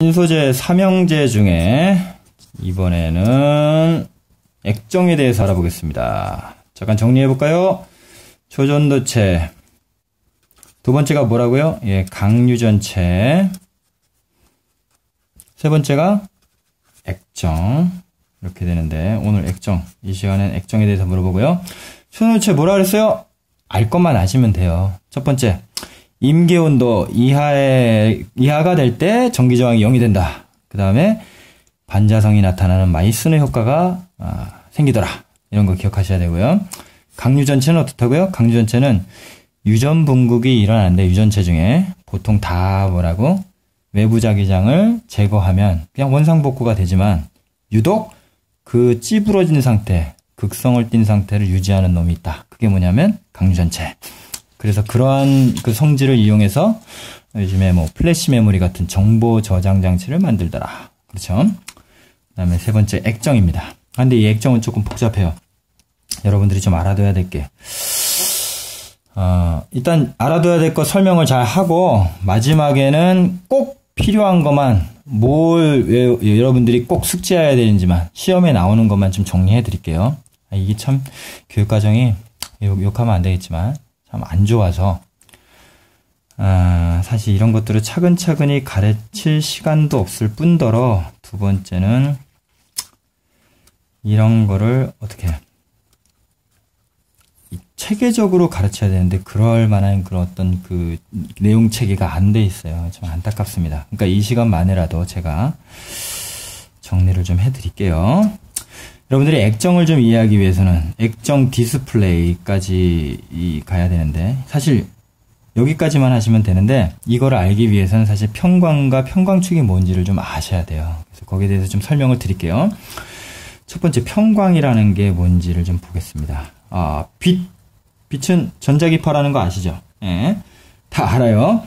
신소재 삼형제 중에 이번에는 액정에 대해서 알아보겠습니다. 잠깐 정리해볼까요? 초전도체. 두 번째가 뭐라고요? 예, 강유전체. 세 번째가 액정. 이렇게 되는데, 오늘 액정. 이 시간엔 액정에 대해서 물어보고요. 초전도체 뭐라 그랬어요? 알 것만 아시면 돼요. 첫 번째. 임계온도 이하가 될 때 전기저항이 0이 된다. 그 다음에 반자성이 나타나는 마이스너 효과가 생기더라. 이런 거 기억하셔야 되고요. 강유전체는 어떻다고요? 강유전체는 유전 분국이 일어나는데 유전체 중에 보통 다 뭐라고? 외부 자기장을 제거하면 그냥 원상복구가 되지만 유독 그 찌부러진 상태, 극성을 띈 상태를 유지하는 놈이 있다. 그게 뭐냐면 강유전체. 그래서 그러한 그 성질을 이용해서 요즘에 뭐 플래시 메모리 같은 정보 저장 장치를 만들더라. 그렇죠? 그 다음에 세 번째 액정입니다. 근데 이 액정은 조금 복잡해요. 여러분들이 좀 알아둬야 될 게. 일단 알아둬야 될 거 설명을 잘 하고 마지막에는 꼭 필요한 것만 여러분들이 꼭 숙지해야 되는지만 시험에 나오는 것만 좀 정리해 드릴게요. 이게 참 교육과정이 욕하면 안 되겠지만 참 안 좋아서 사실 이런 것들을 차근차근히 가르칠 시간도 없을 뿐더러 두 번째는 이런 거를 어떻게 체계적으로 가르쳐야 되는데 그럴 만한 그런 어떤 그 내용 체계가 안 돼 있어요. 좀 안타깝습니다. 그러니까 이 시간만이라도 제가 정리를 좀 해드릴게요. 여러분들이 액정을 좀 이해하기 위해서는 액정 디스플레이까지 가야 되는데 사실 여기까지만 하시면 되는데 이거를 알기 위해서는 사실 편광과 편광축이 뭔지를 좀 아셔야 돼요. 그래서 거기에 대해서 좀 설명을 드릴게요. 첫 번째 편광이라는 게 뭔지를 좀 보겠습니다. 빛은 전자기파라는 거 아시죠? 예, 다 알아요.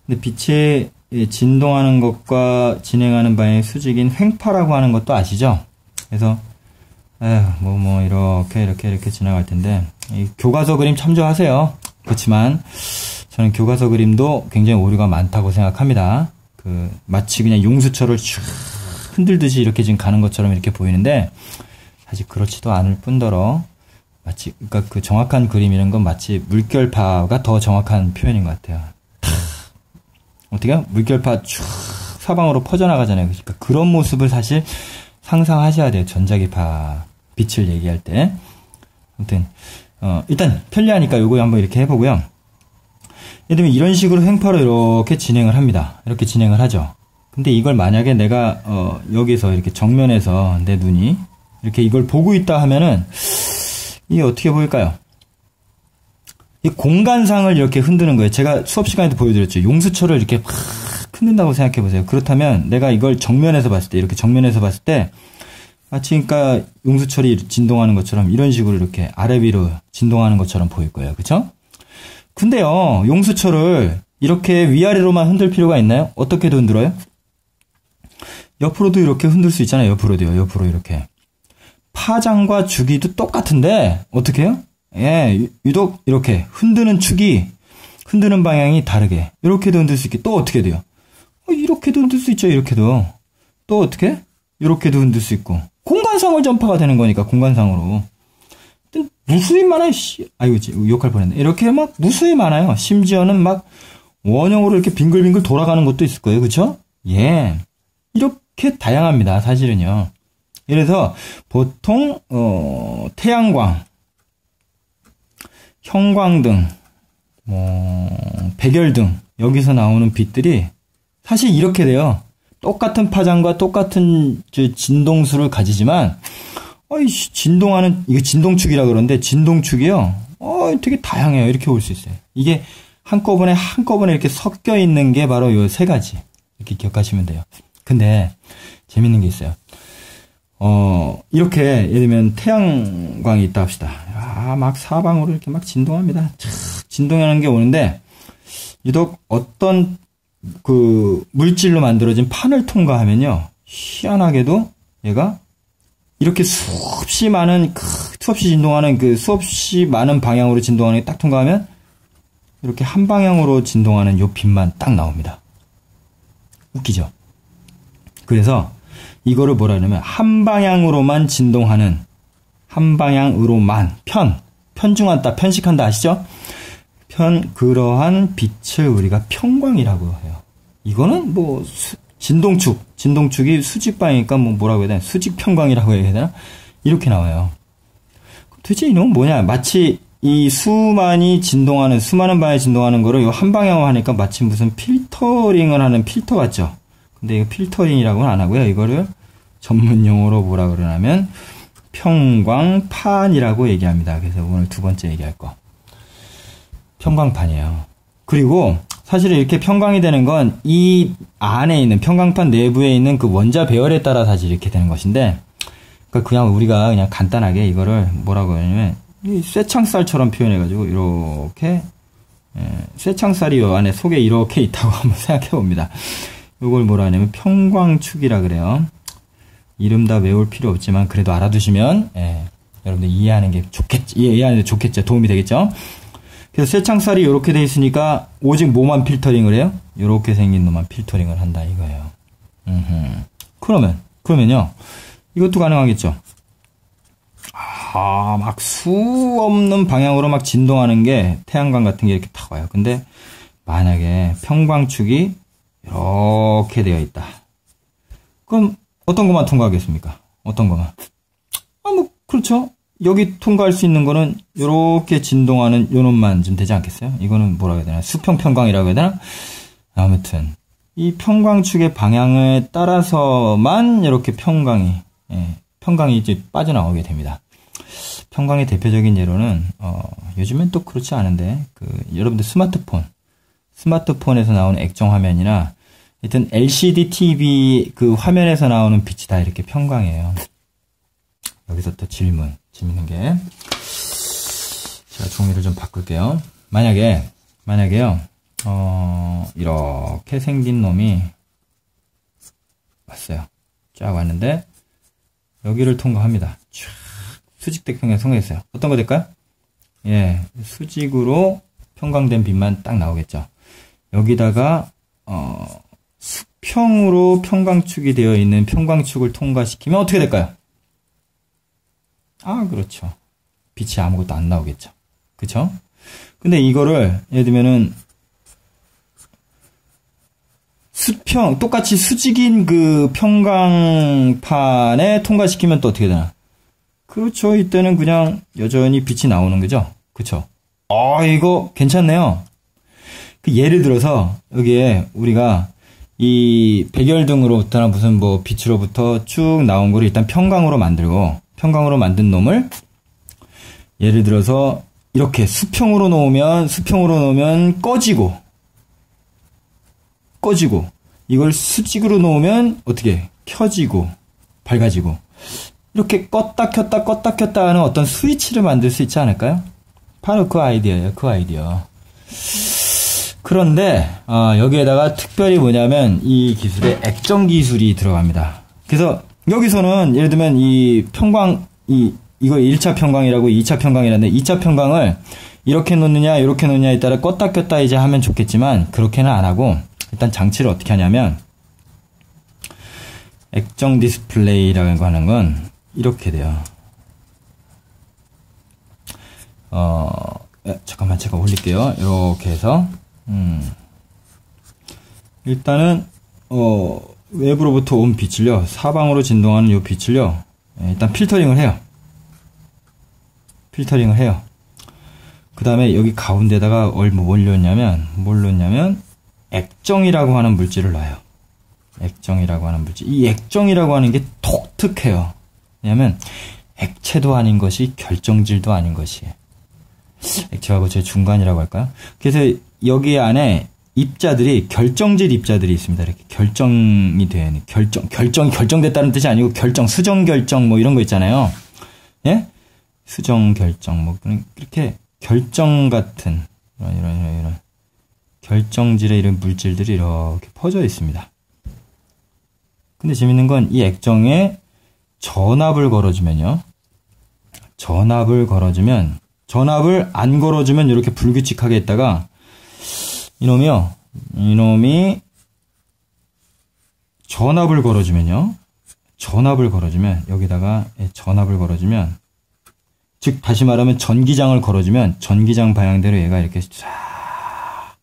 근데 빛이 진동하는 것과 진행하는 바의 수직인 횡파라고 하는 것도 아시죠? 그래서 이렇게 지나갈 텐데, 이 교과서 그림 참조하세요. 그렇지만, 저는 교과서 그림도 굉장히 오류가 많다고 생각합니다. 마치 그냥 용수철을 쭉 흔들듯이 이렇게 지금 가는 것처럼 이렇게 보이는데, 사실 그렇지도 않을 뿐더러, 그러니까 그 정확한 그림이라는 건 마치 물결파가 더 정확한 표현인 것 같아요. 어떻게요? 물결파 쭉 사방으로 퍼져나가잖아요. 그러니까 그런 모습을 사실 상상하셔야 돼요. 전자기파 빛을 얘기할 때. 아무튼 일단 편리하니까 요거 한번 이렇게 해보고요. 예를 들면 이런 식으로 횡파로 이렇게 진행을 합니다. 이렇게 진행을 하죠. 근데 이걸 만약에 내가 여기서 이렇게 정면에서 내 눈이 이렇게 이걸 보고 있다 하면은 이게 어떻게 보일까요? 이 공간상을 이렇게 흔드는 거예요. 제가 수업 시간에도 보여드렸죠. 용수철을 이렇게 막 흔든다고 생각해 보세요. 그렇다면 내가 이걸 정면에서 봤을 때, 이렇게 정면에서 봤을 때 마치 그러니까 용수철이 진동하는 것처럼 이런 식으로 이렇게 아래 위로 진동하는 것처럼 보일 거예요. 그쵸? 근데요, 용수철을 이렇게 위아래로만 흔들 필요가 있나요? 어떻게도 흔들어요? 옆으로도 이렇게 흔들 수 있잖아요. 옆으로도요. 옆으로 이렇게. 파장과 주기도 똑같은데 어떻게 해요? 예, 유독 이렇게 흔드는 축이 흔드는 방향이 다르게 이렇게도 흔들 수 있게 또 어떻게 돼요? 이렇게도 흔들 수 있죠. 이렇게도 또 어떻게? 이렇게도 흔들 수 있고 공간상을 전파가 되는 거니까 공간상으로 무수히 많아요. 욕할 뻔했네. 이렇게 막 무수히 많아요. 심지어는 막 원형으로 이렇게 빙글빙글 돌아가는 것도 있을 거예요. 그렇죠? 예, 이렇게 다양합니다. 사실은요. 그래서 보통 태양광, 형광등, 백열등 여기서 나오는 빛들이 사실 이렇게 돼요. 똑같은 파장과 똑같은 진동수를 가지지만 진동하는 이거 진동축이라 그러는데 진동축이요. 되게 다양해요. 이렇게 볼 수 있어요. 이게 한꺼번에 이렇게 섞여 있는 게 바로 요 세 가지. 이렇게 기억하시면 돼요. 근데 재밌는 게 있어요. 이렇게 예를 들면 태양광이 있다 합시다. 막 사방으로 이렇게 막 진동합니다. 진동하는 게 오는데 유독 어떤 그 물질로 만들어진 판을 통과하면요, 희한하게도 얘가 이렇게 수없이 많은 수없이 많은 방향으로 진동하는 게 딱 통과하면 이렇게 한 방향으로 진동하는 요 빛만 딱 나옵니다. 웃기죠? 그래서 이거를 뭐라 하냐면 한 방향으로만 진동하는, 한 방향으로만 편중한다, 편식한다 아시죠? 그러한 빛을 우리가 평광이라고 해요. 이거는 뭐 진동축이 수직방이니까 뭐라고 해야 되나? 수직평광이라고 해야 되나? 이렇게 나와요. 도대체 이놈은 뭐냐? 마치 이 수많은 방향에 진동하는 거를 한 방향으로 하니까 마치 무슨 필터링을 하는 필터 같죠? 근데 이거 필터링이라고는 안 하고요. 이거를 전문 용어로 뭐라 그러냐면 평광판이라고 얘기합니다. 그래서 오늘 두 번째 얘기할 거. 평광판이에요. 그리고 사실 이렇게 평광이 되는 건 이 안에 있는 평광판 내부에 있는 그 원자 배열에 따라 사실 이렇게 되는 것인데, 그러니까 그냥 우리가 그냥 간단하게 이거를 뭐라고 하냐면 이 쇠창살처럼 표현해가지고 이렇게 쇠창살이 요 안에 속에 이렇게 있다고 한번 생각해 봅니다. 이걸 뭐라 하냐면 평광축이라 그래요. 이름 다 외울 필요 없지만 그래도 알아두시면 여러분들 이해하는 게 좋겠죠. 도움이 되겠죠. 그래서 쇠창살이 이렇게 돼 있으니까 오직 뭐만 필터링을 해요? 이렇게 생긴 놈만 필터링을 한다 이거예요. 그러면요. 이것도 가능하겠죠. 막 수 없는 방향으로 막 진동하는 게 태양광 같은 게 이렇게 탁 와요. 근데 만약에 평광축이 이렇게 되어 있다. 그럼 어떤 것만 통과하겠습니까? 어떤 것만? 그렇죠. 여기 통과할 수 있는 거는 이렇게 진동하는 요놈만 좀 되지 않겠어요? 이거는 뭐라고 해야 되나? 수평 평광이라고 해야 되나? 아무튼 이 평광축의 방향에 따라서만 이렇게 평광이 이제 빠져나오게 됩니다. 평광의 대표적인 예로는 요즘엔 또 그렇지 않은데 여러분들 스마트폰에서 나오는 액정 화면이나 하여튼 LCD TV 그 화면에서 나오는 빛이 다 이렇게 평광이에요. 여기서 또 재밌는 게 제가 종이를 좀 바꿀게요. 만약에요 이렇게 생긴 놈이 왔어요. 쫙 왔는데 여기를 통과합니다. 쫙 수직대평에 통과했어요. 어떤 거 될까요? 수직으로 평광된 빛만 딱 나오겠죠. 여기다가 수평으로 평광축이 되어 있는 평광축을 통과시키면 어떻게 될까요? 그렇죠. 빛이 아무것도 안 나오겠죠. 그쵸? 근데 이거를 예를 들면은 똑같이 수직인 그 평광판에 통과시키면 또 어떻게 되나? 그렇죠. 이때는 그냥 여전히 빛이 나오는 거죠. 그쵸? 이거 괜찮네요. 예를 들어서 여기에 우리가 이 백열등으로부터나 무슨 빛으로부터 쭉 나온 거를 일단 평광으로 만든 놈을 예를 들어서 이렇게 수평으로 놓으면 꺼지고 이걸 수직으로 놓으면 어떻게 켜지고 밝아지고 이렇게 껐다 켰다 하는 어떤 스위치를 만들 수 있지 않을까요? 바로 그 아이디어예요. 그 아이디어. 그런데 여기에다가 특별히 뭐냐면 이 기술에 액정 기술이 들어갑니다. 그래서 여기서는 예를 들면 이 평광 이거 1차 평광이라고 2차 평광이라는데 2차 평광을 이렇게 놓느냐에 따라 껐다 켰다 이제 하면 좋겠지만 그렇게는 안 하고 일단 장치를 어떻게 하냐면 액정 디스플레이라고 하는 건 이렇게 돼요. 잠깐만 제가 올릴게요. 이렇게 해서 일단은 외부로부터 온 빛을요 사방으로 진동하는 이 빛을요 일단 필터링을 해요. 그 다음에 여기 가운데다가 뭘 넣냐면 액정이라고 하는 물질을 놔요. 액정이라고 하는 물질. 이 액정이라고 하는 게 독특해요. 왜냐면 액체도 아닌 것이 결정질도 아닌 것이 액체하고 제 중간이라고 할까요? 그래서 여기 안에 입자들이 결정질 입자들이 있습니다. 이렇게 결정이 되는 결정됐다는 뜻이 아니고 수정 결정 이런 거 있잖아요. 예? 수정 결정 그렇게 결정 같은 이런 결정질의 이런 물질들이 이렇게 퍼져 있습니다. 근데 재밌는 건 이 액정에 전압을 안 걸어주면 이렇게 불규칙하게 있다가 이놈이 전압을 걸어주면요. 전압을 걸어주면, 여기다가 전압을 걸어주면, 즉, 다시 말하면 전기장을 걸어주면, 전기장 방향대로 얘가 이렇게 쫙,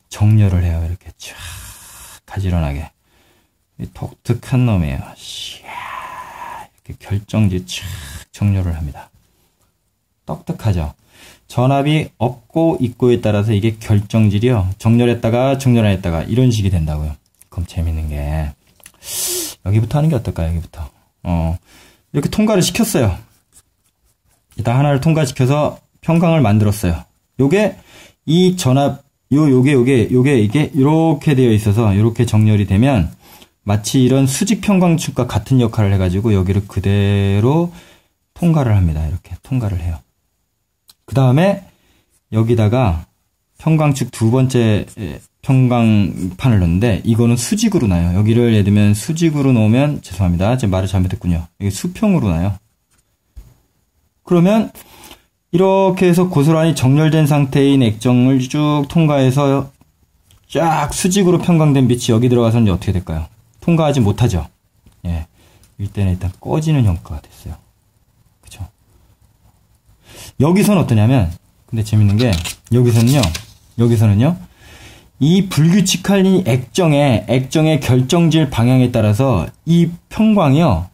정렬을 해요. 이렇게 쫙, 가지런하게. 독특한 놈이에요. 이렇게 결정지 쫙 정렬을 합니다. 똑똑하죠? 전압이 없고 있고에 따라서 이게 결정질이요. 정렬했다가 정렬 안 했다가 이런 식이 된다고요. 그럼 재밌는 게 여기부터 하는 게 어떨까요? 여기부터. 이렇게 통과를 시켰어요. 일단 하나를 통과시켜서 평강을 만들었어요. 요게 이 전압 요게 이게 이렇게 되어 있어서 이렇게 정렬이 되면 마치 이런 수직 평광축과 같은 역할을 해가지고 여기를 그대로 통과를 합니다. 이렇게 통과를 해요. 그 다음에 여기다가 평광축 두 번째 평광판을 넣는데 이거는 수직으로 나요. 여기를 예를 들면 수직으로 놓으면 죄송합니다. 제 말을 잘못했군요. 이게 수평으로 나요. 그러면 이렇게 해서 고스란히 정렬된 상태인 액정을 쭉 통과해서 쫙 수직으로 평광된 빛이 여기 들어가서는 어떻게 될까요? 통과하지 못하죠. 예. 이때는 일단 꺼지는 효과가 됐어요. 그쵸? 여기서는 어떠냐면, 근데 재밌는 게, 여기서는요, 이 불규칙한 이 액정의 결정질 방향에 따라서 이 평광이요,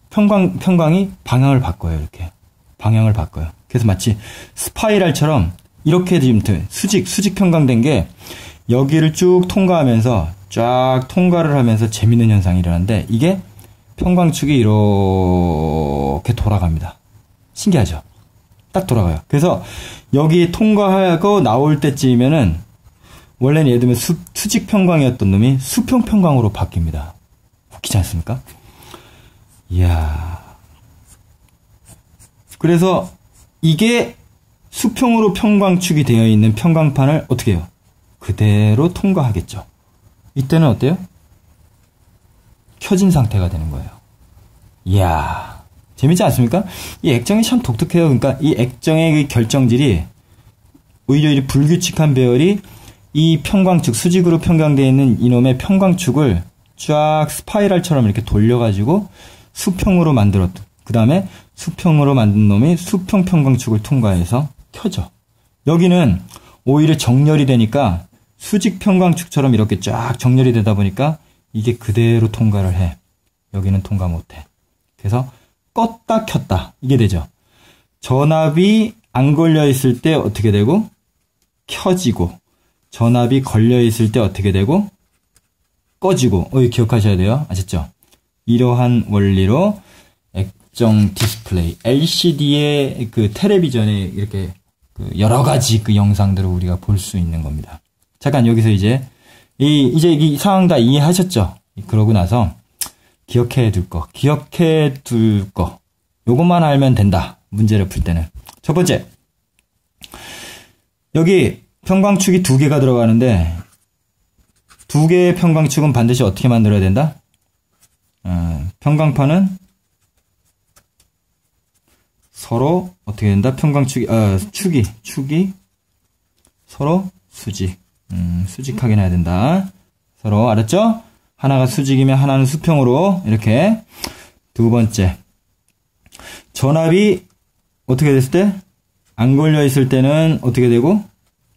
평광이 방향을 바꿔요, 이렇게. 방향을 바꿔요. 그래서 마치 스파이럴처럼 이렇게 지금 수직 평광된 게 여기를 쭉 통과하면서 쫙 통과를 하면서 재밌는 현상이 일어나는데 이게 평광축이 이렇게 돌아갑니다. 신기하죠? 딱 돌아가요. 그래서 여기 통과하고 나올 때쯤이면은 원래는 예를 들면 수직 평광이었던 놈이 수평 평광으로 바뀝니다. 웃기지 않습니까? 이야. 그래서 이게 수평으로 평광축이 되어 있는 평광판을 어떻게 해요? 그대로 통과하겠죠. 이때는 어때요? 켜진 상태가 되는 거예요. 이야, 재밌지 않습니까? 이 액정이 참 독특해요. 그러니까 이 액정의 결정질이 오히려 이 불규칙한 배열이 이 평광축, 수직으로 평광되어 있는 이놈의 평광축을 쫙 스파이럴처럼 이렇게 돌려가지고 수평으로 만들었던, 그 다음에 수평으로 만든 놈이 수평 평광축을 통과해서 켜져. 여기는 오히려 정렬이 되니까 수직 평광축처럼 이렇게 쫙 정렬이 되다 보니까 이게 그대로 통과를 해. 여기는 통과 못해. 그래서 껐다 켰다 이게 되죠. 전압이 안 걸려 있을 때 어떻게 되고 켜지고, 전압이 걸려 있을 때 어떻게 되고 꺼지고. 이거 기억하셔야 돼요. 아셨죠? 이러한 원리로 액정 디스플레이, LCD의 그 텔레비전에 이렇게 그 여러 가지 그 영상들을 우리가 볼 수 있는 겁니다. 잠깐 여기서 이제 이 상황 다 이해하셨죠? 그러고 나서 기억해 둘 거. 요것만 알면 된다. 문제를 풀 때는. 첫 번째. 여기 평광축이 두 개가 들어가는데 두 개의 평광축은 반드시 어떻게 만들어야 된다? 평광판은 서로 어떻게 된다? 평광축이 축이 서로 수직하게 놔야 된다. 서로 알았죠? 하나가 수직이면 하나는 수평으로 이렇게. 두 번째, 전압이 어떻게 됐을 때? 안 걸려 있을 때는 어떻게 되고?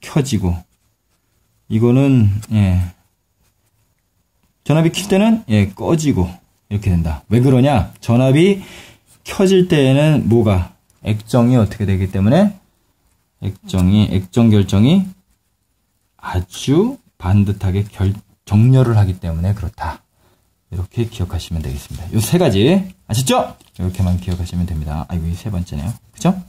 켜지고. 이거는 전압이 킬 때는 꺼지고 이렇게 된다. 왜 그러냐? 전압이 켜질 때에는 뭐가? 액정이 어떻게 되기 때문에 액정 결정이 아주 반듯하게 정렬을 하기 때문에 그렇다. 이렇게 기억하시면 되겠습니다. 요 세 가지 아셨죠? 이렇게만 기억하시면 됩니다. 이거 세 번째네요. 그죠?